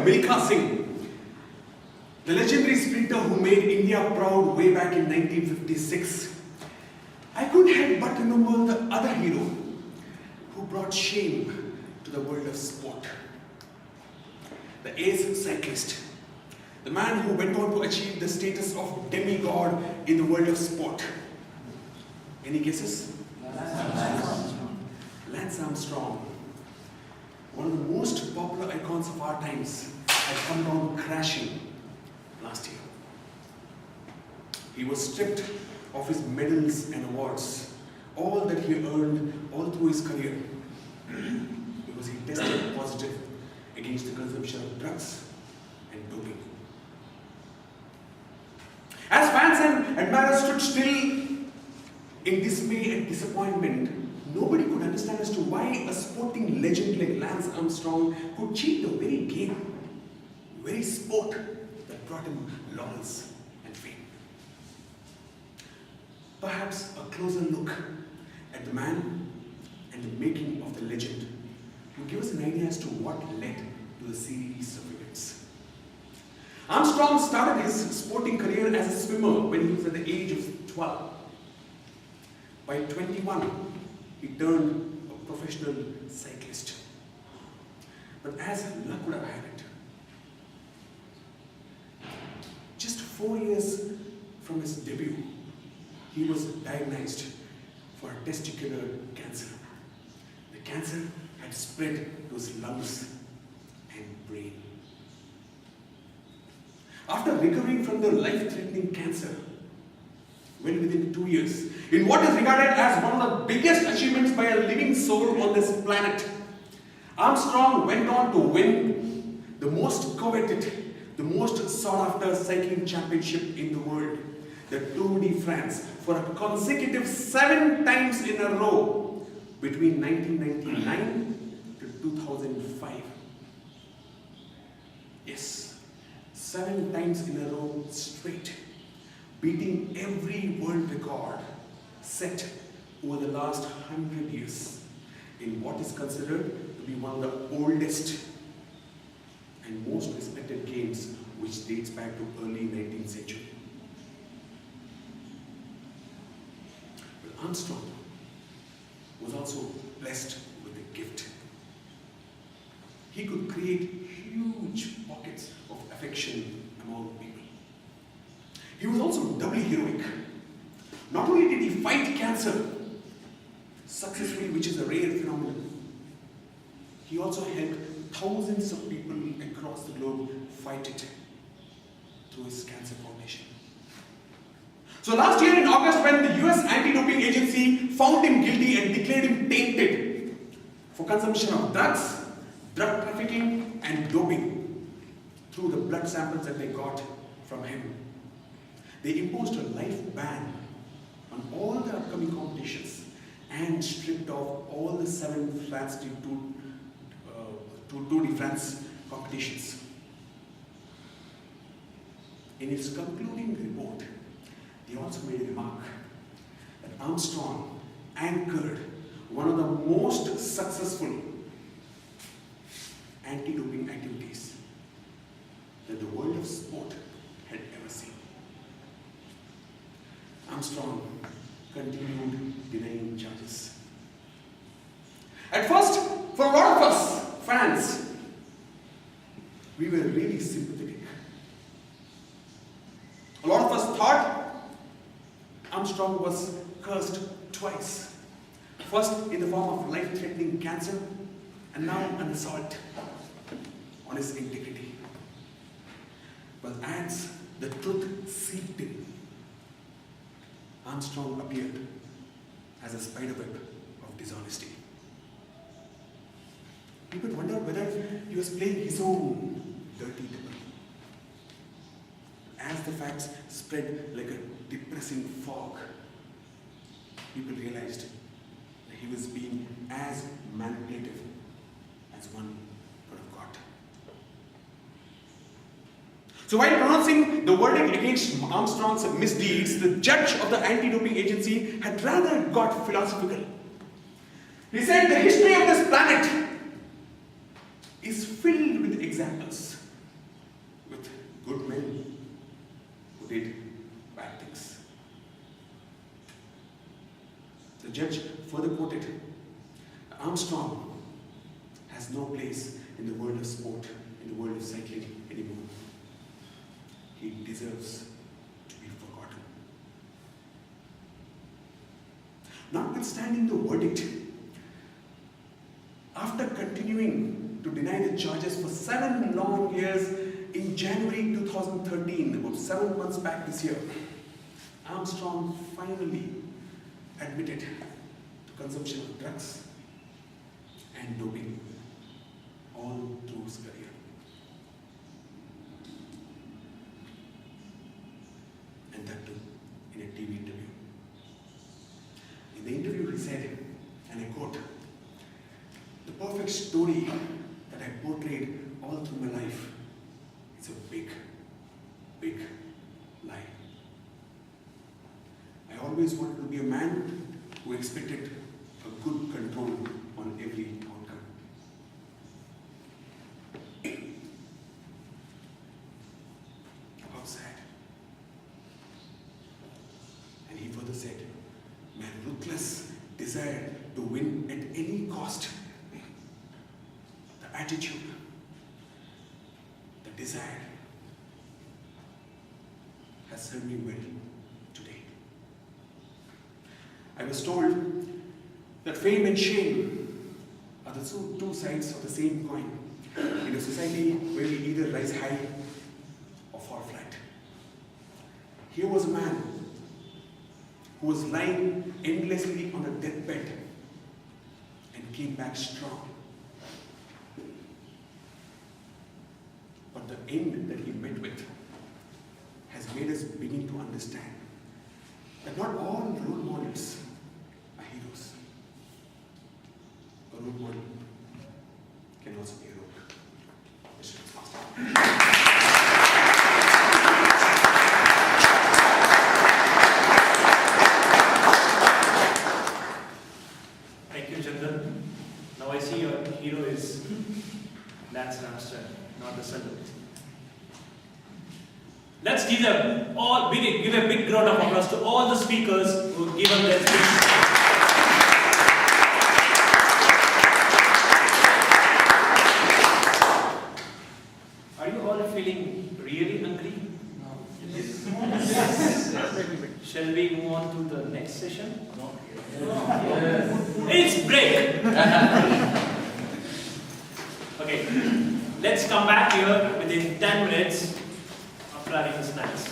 Milkha Singh, the legendary sprinter who made India proud way back in 1956. I couldn't help but remember the other hero who brought shame to the world of sport. The ace cyclist, the man who went on to achieve the status of demigod in the world of sport. Any guesses? Lance Armstrong, one of the most popular icons of our times, had come down crashing last year. He was stripped of his medals and awards, all that he earned all through his career, because he tested positive against the consumption of drugs and doping. As fans and admirers stood still in dismay and disappointment, nobody could understand as to why a sporting legend like Lance Armstrong could cheat the very game, the very sport that brought him laurels and fame. Perhaps a closer look at the man and the making of the legend will give us an idea as to what led to the series of events. Armstrong started his sporting career as a swimmer when he was at the age of 12. By 21, he turned a professional cyclist. But as luck would have had it, just 4 years from his debut, he was diagnosed for testicular cancer. The cancer had spread to his lungs and brain. After recovering from the life-threatening cancer, well within 2 years, in what is regarded as one of the biggest achievements by a living soul on this planet, Armstrong went on to win the most coveted, the most sought-after cycling championship in the world, the Tour de France, for a consecutive 7 times in a row between 1999 to 2005. Yes, 7 times in a row straight, beating every world record set over the last 100 years in what is considered to be one of the oldest and most respected games, which dates back to early 19th century. But Armstrong was also blessed with a gift. He could create huge pockets of affection among people. He was also doubly heroic. Not only did he fight cancer successfully, which is a rare phenomenon, he also helped thousands of people across the globe fight it through his cancer foundation. So last year in August, when the US anti-doping agency found him guilty and declared him tainted for consumption of drugs, drug trafficking and doping through the blood samples that they got from him, they imposed a life ban on all the upcoming competitions and stripped off all the 7 Tour de France competitions. In its concluding report, they also made a remark that Armstrong anchored one of the most successful anti-doping activities that the world of sport had ever seen. Armstrong continued denying charges. At first, for a lot of us fans, we were really sympathetic. A lot of us thought Armstrong was cursed twice. First in the form of life-threatening cancer, and now an assault on his integrity. But as the truth seeped in, Armstrong appeared as a spiderweb of dishonesty. People wondered whether he was playing his own dirty double. As the facts spread like a depressing fog, people realized that he was being as manipulative as one could have got. So while pronouncing the verdict against Armstrong's misdeeds, the judge of the anti-doping agency had rather got philosophical. He said the history of this planet is filled with examples The judge further quoted, Armstrong has no place in the world of sport, in the world of cycling anymore. He deserves to be forgotten. Notwithstanding the verdict, after continuing to deny the charges for 7 long years, in January 2013, about 7 months back this year, Armstrong finally admitted to consumption of drugs and doping all through his career. And that too in a TV interview. In the interview he said, and I quote, "The perfect story that I portrayed all through my life is a big, big lie. I always wanted to be a man who expected a good control on every outcome. How sad." And he further said, "My ruthless desire to win at any cost, the attitude, the desire has served me well today. I was told that fame and shame are the two sides of the same coin in a society where we either rise high or fall flat. Here was a man who was lying endlessly on a deathbed and came back strong. But the end that he met with has made us begin to understand that not all role models are heroes. A role model can also be a rogue." Thank you, Chandan. Now I see your hero is Lance Armstrong, not the celebrity. Let's give them all give a big round of applause to all the speakers who give us their speech. Are you all feeling really hungry? No. Yes. Shall we move on to the next session? No. It's break. Okay. Let's come back here within 10 minutes after having the snacks.